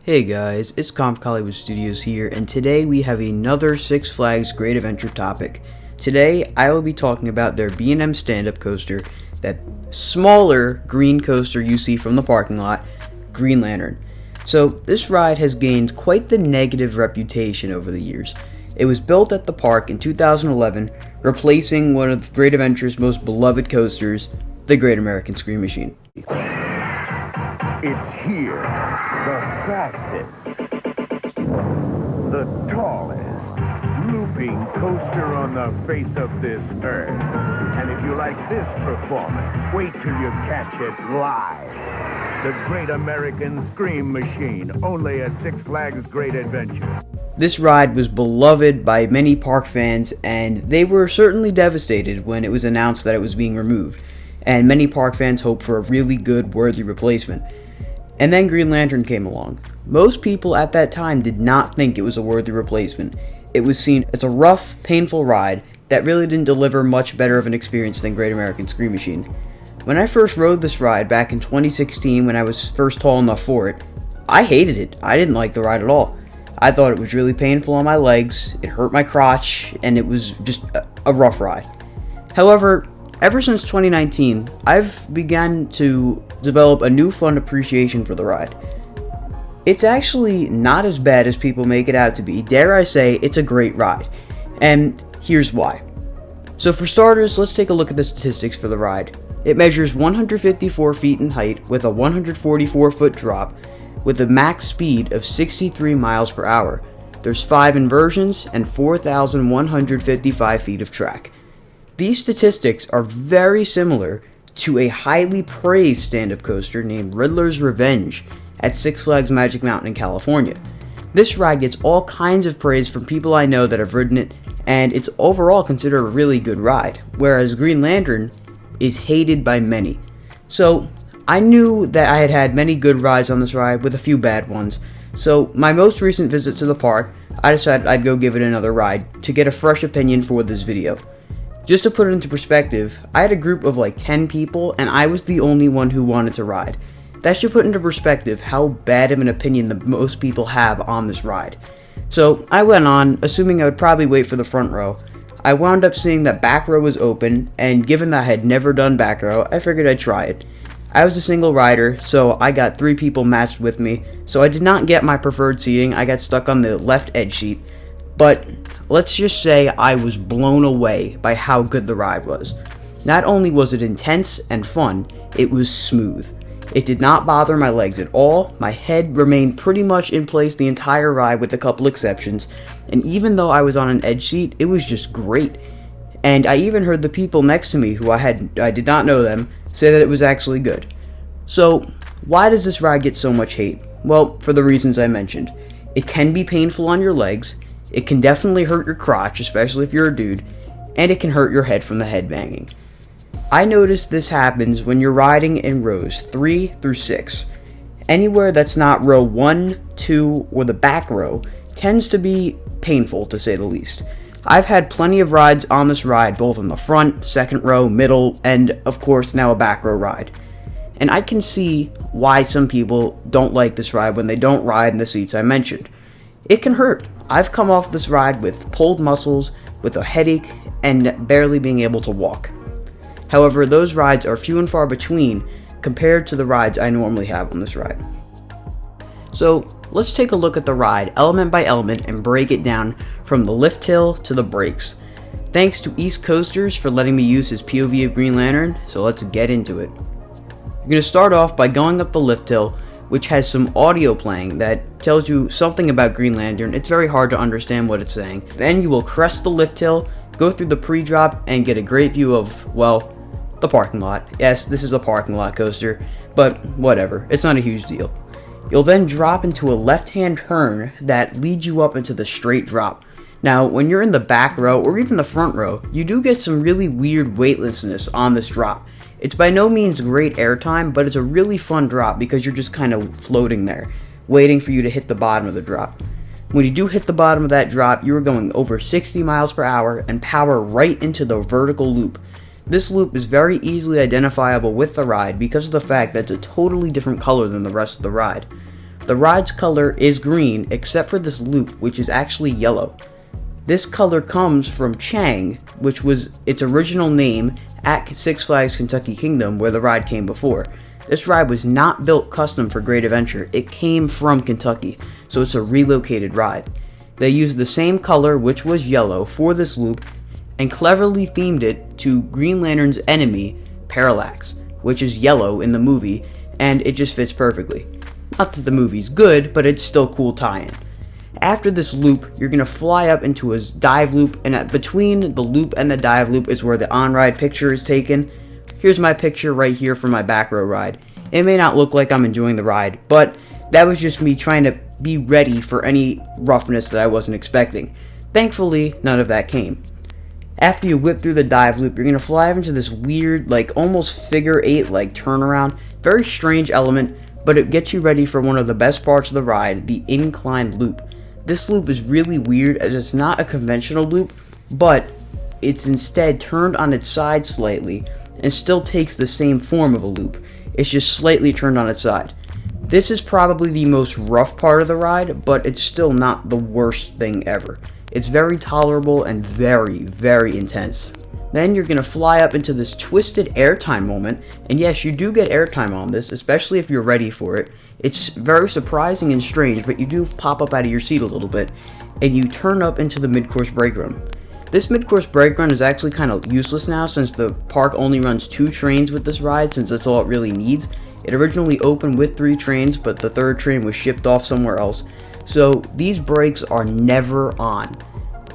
Hey guys, it's Conf Hollywood Studios here, and today we have another Six Flags Great Adventure topic. Today, I will be talking about their B&M stand-up coaster, that smaller green coaster you see from the parking lot, Green Lantern. So, this ride has gained quite the negative reputation over the years. It was built at the park in 2011, replacing one of Great Adventure's most beloved coasters, the Great American Scream Machine. It's here, the fastest, the tallest, looping coaster on the face of this earth. And if you like this performance, wait till you catch it live. The Great American Scream Machine, only at Six Flags Great Adventure. This ride was beloved by many park fans, and they were certainly devastated when it was announced that it was being removed, and many park fans hoped for a really good, worthy replacement. And then Green Lantern came along. Most people at that time did not think it was a worthy replacement. It was seen as a rough, painful ride that really didn't deliver much better of an experience than Great American Scream Machine. When I first rode this ride back in 2016 when I was first tall enough for it, I hated it. I didn't like the ride at all. I thought it was really painful on my legs, it hurt my crotch, and it was just a rough ride. However, ever since 2019, I've begun to develop a newfound appreciation for the ride. It's actually not as bad as people make it out to be. Dare I say, it's a great ride. And here's why. So for starters, let's take a look at the statistics for the ride. It measures 154 feet in height with a 144-foot drop with a max speed of 63 miles per hour. There's 5 inversions and 4,155 feet of track. These statistics are very similar to a highly praised stand-up coaster named Riddler's Revenge at Six Flags Magic Mountain in California. This ride gets all kinds of praise from people I know that have ridden it, and it's overall considered a really good ride, whereas Green Lantern is hated by many. So, I knew that I had had many good rides on this ride with a few bad ones, so my most recent visit to the park, I decided I'd go give it another ride to get a fresh opinion for this video. Just to put it into perspective, I had a group of like 10 people, and I was the only one who wanted to ride. That should put into perspective how bad of an opinion the most people have on this ride. So I went on, assuming I would probably wait for the front row. I wound up seeing that back row was open, and given that I had never done back row, I figured I'd try it. I was a single rider, so I got 3 people matched with me, so I did not get my preferred seating. I got stuck on the left edge seat. But let's just say I was blown away by how good the ride was. Not only was it intense and fun, it was smooth. It did not bother my legs at all. My head remained pretty much in place the entire ride with a couple exceptions, and even though I was on an edge seat, it was just great. And I even heard the people next to me who I did not know them say that it was actually good. So, why does this ride get so much hate? Well, for the reasons I mentioned. It can be painful on your legs, it can definitely hurt your crotch, especially if you're a dude, and it can hurt your head from the headbanging. I noticed this happens when you're riding in rows 3 through 6. Anywhere that's not row 1, 2, or the back row tends to be painful, to say the least. I've had plenty of rides on this ride, both in the front, second row, middle, and of course now a back row ride. And I can see why some people don't like this ride when they don't ride in the seats I mentioned. It can hurt. I've come off this ride with pulled muscles, with a headache, and barely being able to walk. However, those rides are few and far between compared to the rides I normally have on this ride. So, let's take a look at the ride element by element and break it down from the lift hill to the brakes. Thanks to East Coasters for letting me use his POV of Green Lantern, so let's get into it. You're going to start off by going up the lift hill, which has some audio playing that tells you something about Green Lantern. It's very hard to understand what it's saying. Then you will crest the lift hill, go through the pre-drop, and get a great view of, well, the parking lot. Yes, this is a parking lot coaster, but whatever, it's not a huge deal. You'll then drop into a left-hand turn that leads you up into the straight drop. Now, when you're in the back row, or even the front row, you do get some really weird weightlessness on this drop. It's by no means great airtime, but it's a really fun drop because you're just kind of floating there, waiting for you to hit the bottom of the drop. When you do hit the bottom of that drop, you are going over 60 miles per hour and power right into the vertical loop. This loop is very easily identifiable with the ride because of the fact that it's a totally different color than the rest of the ride. The ride's color is green except for this loop, which is actually yellow. This color comes from Chang, which was its original name at Six Flags Kentucky Kingdom, where the ride came before. This ride was not built custom for Great Adventure, it came from Kentucky, so it's a relocated ride. They used the same color, which was yellow, for this loop, and cleverly themed it to Green Lantern's enemy, Parallax, which is yellow in the movie, and it just fits perfectly. Not that the movie's good, but it's still cool tie-in. After this loop, you're going to fly up into a dive loop, and between the loop and the dive loop is where the on-ride picture is taken. Here's my picture right here for my back row ride. It may not look like I'm enjoying the ride, but that was just me trying to be ready for any roughness that I wasn't expecting. Thankfully, none of that came. After you whip through the dive loop, you're going to fly up into this weird, almost figure eight turnaround. Very strange element, but it gets you ready for one of the best parts of the ride, the Incline Loop. This loop is really weird as it's not a conventional loop, but it's instead turned on its side slightly and still takes the same form of a loop. It's just slightly turned on its side. This is probably the most rough part of the ride, but it's still not the worst thing ever. It's very tolerable and very, very intense. Then you're going to fly up into this twisted airtime moment, and yes, you do get airtime on this, especially if you're ready for it. It's very surprising and strange, but you do pop up out of your seat a little bit, and you turn up into the mid-course brake run. This mid-course brake run is actually kind of useless now since the park only runs 2 trains with this ride, since that's all it really needs. It originally opened with 3 trains, but the 3rd train was shipped off somewhere else. So these brakes are never on.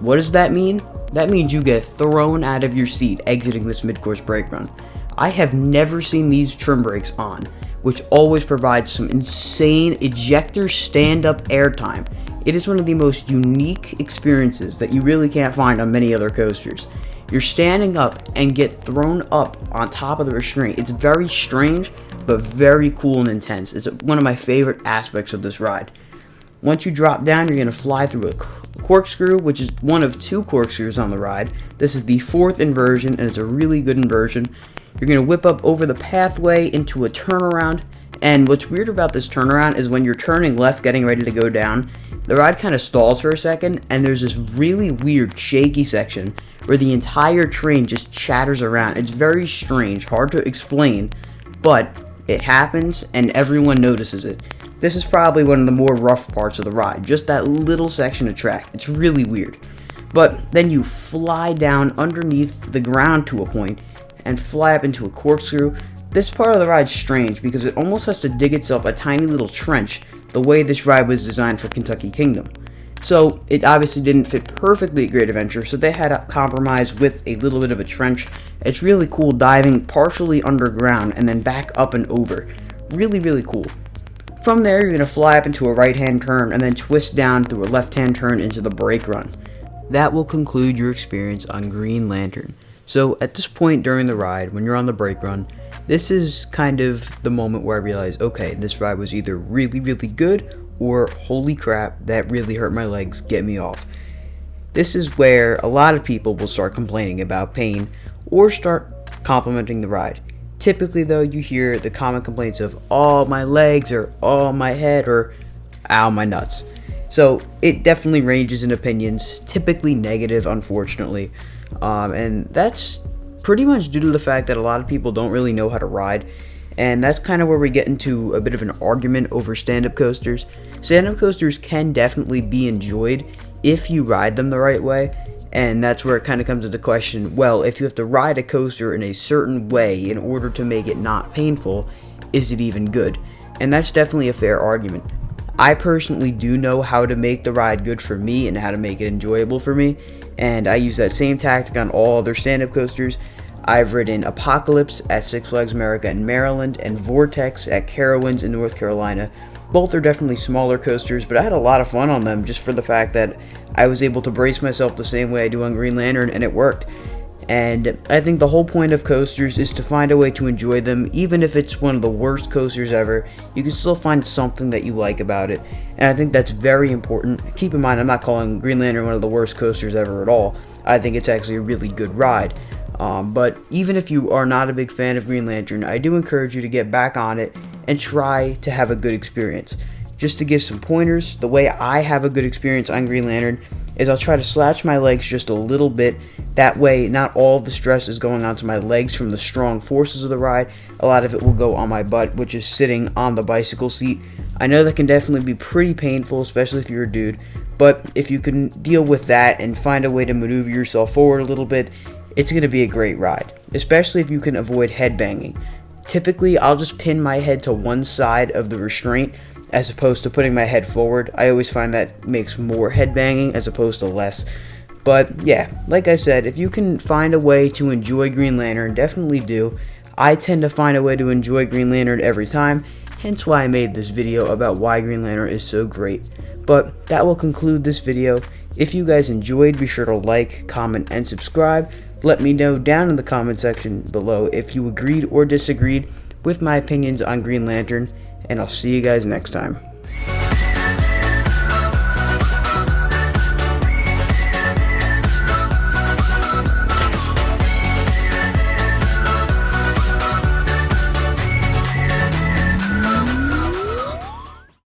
What does that mean? That means you get thrown out of your seat exiting this mid-course brake run. I have never seen these trim brakes on, which always provides some insane ejector stand-up airtime. It is one of the most unique experiences that you really can't find on many other coasters. You're standing up and get thrown up on top of the restraint. It's very strange, but very cool and intense. It's one of my favorite aspects of this ride. Once you drop down, you're going to fly through a corkscrew, which is one of 2 corkscrews on the ride. This is the 4th inversion, and it's a really good inversion. You're going to whip up over the pathway into a turnaround, and what's weird about this turnaround is when you're turning left getting ready to go down, the ride kind of stalls for a second, and there's this really weird shaky section where the entire train just chatters around. It's very strange, hard to explain, but it happens and everyone notices it. This is probably one of the more rough parts of the ride, just that little section of track. It's really weird. But then you fly down underneath the ground to a point and fly up into a corkscrew. This part of the ride's strange because it almost has to dig itself a tiny little trench the way this ride was designed for Kentucky Kingdom. So it obviously didn't fit perfectly at Great Adventure, so they had to compromise with a little bit of a trench. It's really cool diving partially underground and then back up and over. Really, really cool. From there, you're going to fly up into a right-hand turn and then twist down through a left-hand turn into the brake run. That will conclude your experience on Green Lantern. So at this point during the ride, when you're on the brake run, this is kind of the moment where I realized, okay, this ride was either really, really good or holy crap, that really hurt my legs, get me off. This is where a lot of people will start complaining about pain or start complimenting the ride. Typically though, you hear the common complaints of, oh, my legs, or oh, my head, or ow, my nuts. So it definitely ranges in opinions, typically negative, unfortunately. And that's pretty much due to the fact that a lot of people don't really know how to ride. And that's kind of where we get into a bit of an argument over stand-up coasters. Stand-up coasters can definitely be enjoyed if you ride them the right way. And that's where it kind of comes into question, well, if you have to ride a coaster in a certain way in order to make it not painful, is it even good? And that's definitely a fair argument. I personally do know how to make the ride good for me and how to make it enjoyable for me, and I use that same tactic on all other stand-up coasters. I've ridden Apocalypse at Six Flags America in Maryland and Vortex at Carowinds in North Carolina. Both are definitely smaller coasters, but I had a lot of fun on them just for the fact that I was able to brace myself the same way I do on Green Lantern, and it worked. And I think the whole point of coasters is to find a way to enjoy them. Even if it's one of the worst coasters ever, you can still find something that you like about it. And I think that's very important. Keep in mind, I'm not calling Green Lantern one of the worst coasters ever at all. I think it's actually a really good ride. But even if you are not a big fan of Green Lantern, I do encourage you to get back on it and try to have a good experience. just to give some pointers, the way I have a good experience on Green Lantern is I'll try to slouch my legs just a little bit. That way, not all of the stress is going onto my legs from the strong forces of the ride. A lot of it will go on my butt, which is sitting on the bicycle seat. I know that can definitely be pretty painful, especially if you're a dude, but if you can deal with that and find a way to maneuver yourself forward a little bit, it's going to be a great ride, especially if you can avoid head banging. Typically, I'll just pin my head to one side of the restraint as opposed to putting my head forward. I always find that makes more head banging as opposed to less. But yeah, like I said, if you can find a way to enjoy Green Lantern, definitely do. I tend to find a way to enjoy Green Lantern every time, hence why I made this video about why Green Lantern is so great. But that will conclude this video. If you guys enjoyed, be sure to like, comment, and subscribe. Let me know down in the comment section below if you agreed or disagreed with my opinions on Green Lantern, and I'll see you guys next time.